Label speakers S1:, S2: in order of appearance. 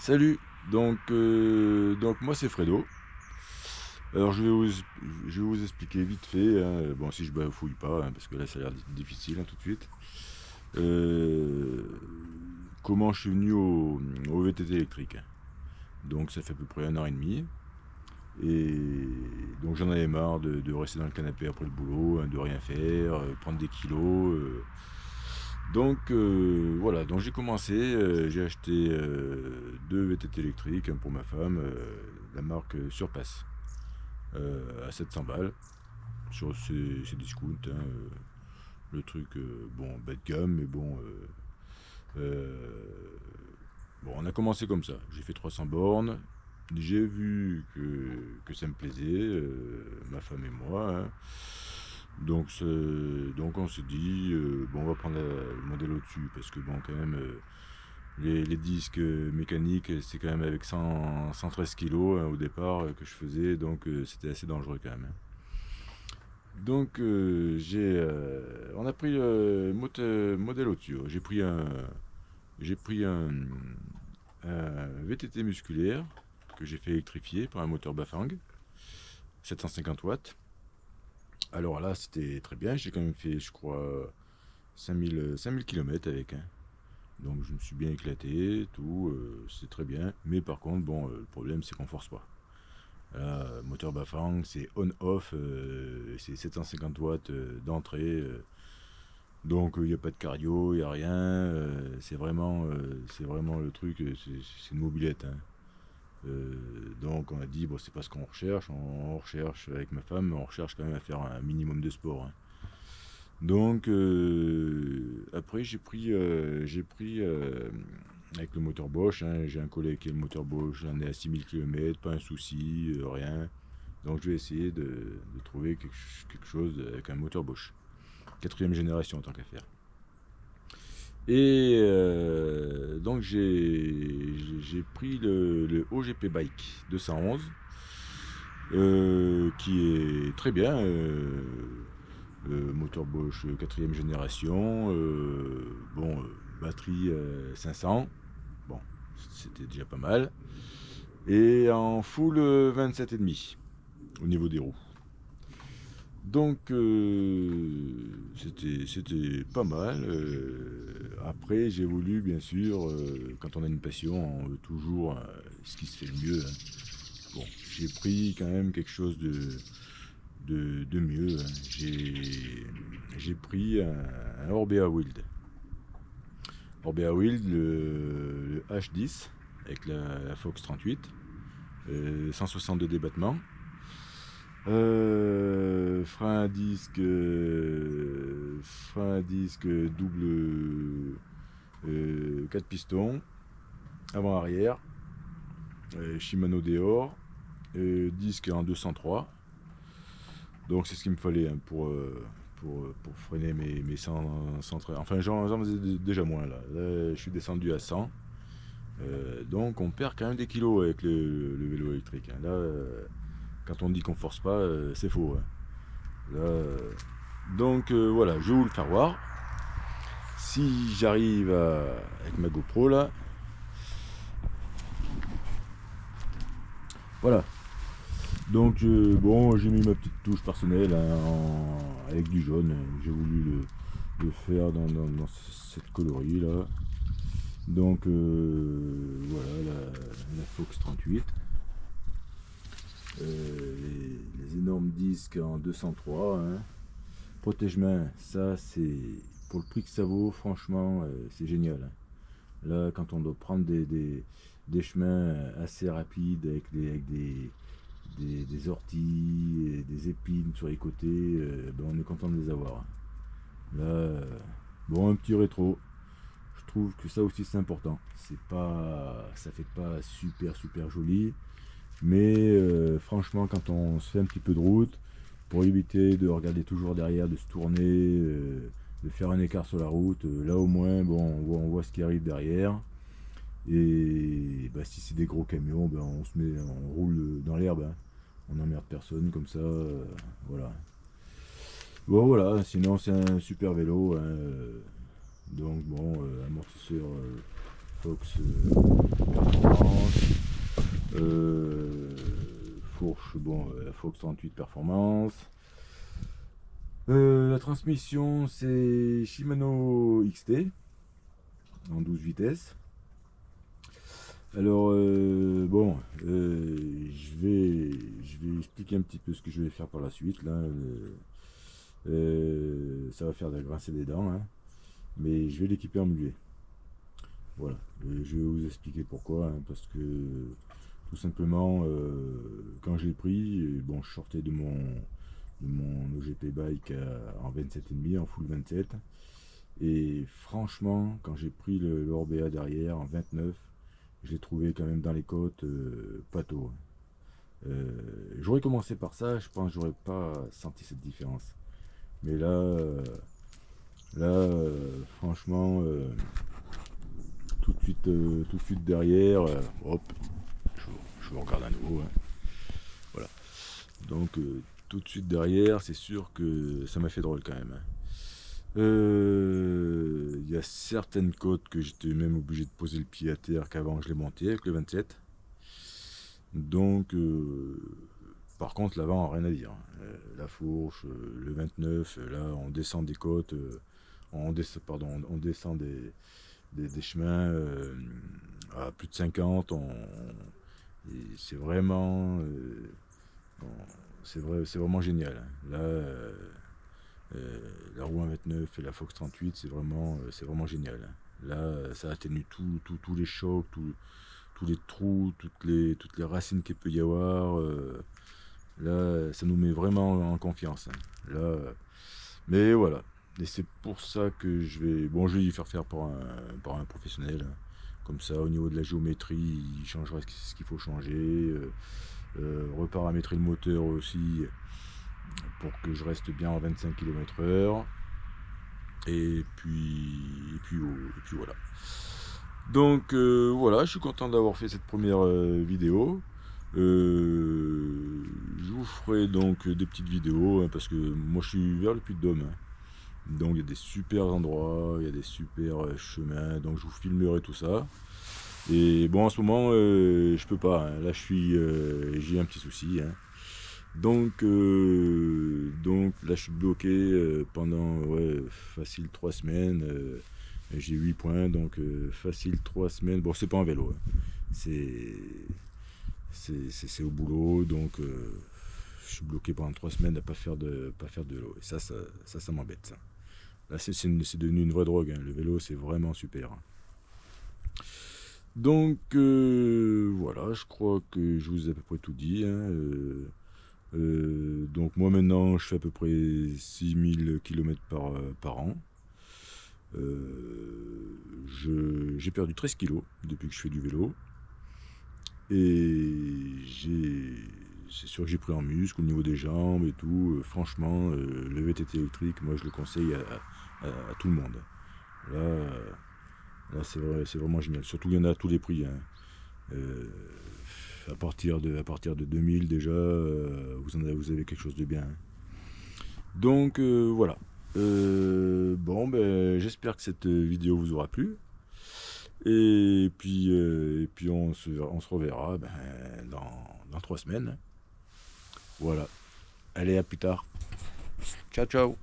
S1: Salut, donc moi c'est Fredo. Alors je vais vous expliquer vite fait, hein, bon si je bafouille pas, hein, parce que là ça a l'air difficile hein, tout de suite. Comment je suis venu au VTT électrique. Donc ça fait à peu près 1 an et demi. Et donc j'en avais marre de rester dans le canapé après le boulot, hein, de rien faire, prendre des kilos. Voilà, donc j'ai commencé, j'ai acheté 2 VTT électriques, un pour ma femme, la marque Surpass, à 700 balles, sur ces discounts, hein, le truc, bon, bas de gamme, mais bon, bon, on a commencé comme ça. J'ai fait 300 bornes, j'ai vu que ça me plaisait, ma femme et moi, hein. Donc on s'est dit, bon, on va prendre le modèle au-dessus, parce que bon, quand même, les disques mécaniques, c'est quand même avec 113 kilos hein, au départ que je faisais, donc c'était assez dangereux quand même, hein. On a pris le modèle au-dessus. J'ai pris un VTT musculaire que j'ai fait électrifier par un moteur Bafang, 750 watts. Alors là, c'était très bien. J'ai quand même fait, je crois, 5000 km avec, hein. Donc je me suis bien éclaté, tout, c'est très bien. Mais par contre, bon, le problème c'est qu'on force pas. Moteur Bafang, c'est on-off, c'est 750 watts d'entrée. Donc il n'y a pas de cardio, il n'y a rien. C'est vraiment le truc, c'est une mobilette, hein. Donc on a dit, bon, c'est pas ce qu'on recherche. On recherche avec ma femme, on recherche quand même à faire un minimum de sport, hein. Donc après j'ai pris avec le moteur Bosch, hein, j'ai un collègue qui a le moteur Bosch, j'en ai à 6000 km, pas un souci, rien. Donc je vais essayer de trouver quelque chose avec un moteur Bosch. Quatrième génération en tant qu'à faire. Et donc j'ai pris le OGP Bike 211, qui est très bien. Moteur Bosch quatrième génération, bon, batterie 500, bon, c'était déjà pas mal. Et en full 27,5 au niveau des roues. Donc c'était pas mal. Après j'ai voulu bien sûr, quand on a une passion, on veut toujours ce qui se fait le mieux, hein. Bon, j'ai pris quand même quelque chose de mieux, hein. J'ai pris un Orbea Wild. Orbea Wild, le H10 avec la Fox 38, 162 débattements. Frein à disque double, 4 pistons, avant arrière, Shimano Deore, disque en 203. Donc c'est ce qu'il me fallait, hein, pour freiner mes 100. Enfin j'en faisais déjà moins là. Là je suis descendu à 100. Donc on perd quand même des kilos avec le vélo électrique, hein. Là, quand on dit qu'on force pas, c'est faux, hein. Là, voilà, je vais vous le faire voir. Si j'arrive avec ma GoPro là, voilà. Donc bon, j'ai mis ma petite touche personnelle, hein, avec du jaune. J'ai voulu le faire dans cette coloris là. Donc voilà la Fox 38. Les énormes disques en 203, hein. Protège-main, ça c'est pour le prix que ça vaut, franchement, c'est génial, hein. Là, quand on doit prendre des chemins assez rapides avec des orties et des épines sur les côtés, ben on est content de les avoir. Là, bon, un petit rétro. Je trouve que ça aussi c'est important. Ça fait pas super joli, mais franchement, quand on se fait un petit peu de route, pour éviter de regarder toujours derrière, de se tourner, de faire un écart sur la route, là au moins, bon, on voit ce qui arrive derrière. Et bah, si c'est des gros camions, ben, on roule dans l'herbe, hein. On n'emmerde personne comme ça, voilà. Bon voilà, sinon c'est un super vélo, hein. Donc bon, amortisseur Fox performance. Fourche, bon, la Fox 38 performance. La transmission, c'est Shimano XT en 12 vitesses. Alors, bon, je vais expliquer un petit peu ce que je vais faire par la suite. Là, ça va faire de grincer des dents, hein, mais je vais l'équiper en mulet. Voilà, je vais vous expliquer pourquoi, hein, parce que tout simplement, quand je l'ai pris, bon, je sortais de mon OGP Bike en 27,5, en full 27, et franchement, quand j'ai pris le Orbea derrière en 29, je l'ai trouvé quand même dans les côtes pâteau. J'aurais commencé par ça, je pense que j'aurais pas senti cette différence. Mais là, franchement, tout de suite derrière, hop, je vous regarde à nouveau, hein. Voilà. Donc tout de suite derrière, c'est sûr que ça m'a fait drôle quand même, hein. Il y a certaines côtes que j'étais même obligé de poser le pied à terre qu'avant je l'ai monté avec le 27. Donc, par contre, l'avant, rien à dire. La fourche, le 29, là, on descend des côtes, on descend des chemins à plus de 50. C'est vraiment, c'est vraiment génial, hein. Là, la roue 29 et la Fox 38, c'est vraiment génial, hein. Là, ça atténue tous les chocs, tous les trous, toutes les racines qu'il peut y avoir. Là, ça nous met vraiment en confiance, hein. Là, mais voilà. Et c'est pour ça que je vais y faire par un professionnel, hein. Comme ça, au niveau de la géométrie, il changera ce qu'il faut changer. Reparamétrer le moteur aussi pour que je reste bien à 25 km/h. Et puis voilà. Donc voilà, je suis content d'avoir fait cette première vidéo. Je vous ferai donc des petites vidéos, hein, parce que moi je suis vers le Puy-de-Dôme, hein. Donc il y a des super endroits, il y a des super chemins, donc je vous filmerai tout ça. Et bon, en ce moment je peux pas, hein. Là j'ai un petit souci, hein. Donc là je suis bloqué pendant facile 3 semaines. J'ai 8 points, donc facile 3 semaines. Bon, c'est pas un vélo, hein. C'est au boulot, donc je suis bloqué pendant 3 semaines à pas faire de vélo. Et ça m'embête, ça. Là, c'est devenu une vraie drogue, hein. Le vélo, c'est vraiment super, hein. Donc voilà, je crois que je vous ai à peu près tout dit, hein. Donc moi maintenant, je fais à peu près 6000 km par an. J'ai perdu 13 kilos depuis que je fais du vélo. Et c'est sûr que j'ai pris en muscle au niveau des jambes et tout. Franchement, le VTT électrique, moi je le conseille à tout le monde. Là c'est vraiment génial. Surtout il y en a à tous les prix, hein. À partir de 2000 déjà, vous avez quelque chose de bien, hein. Donc voilà. Bon, ben, j'espère que cette vidéo vous aura plu. Et puis on se reverra dans 3 semaines. Voilà. Allez, à plus tard. Ciao, ciao.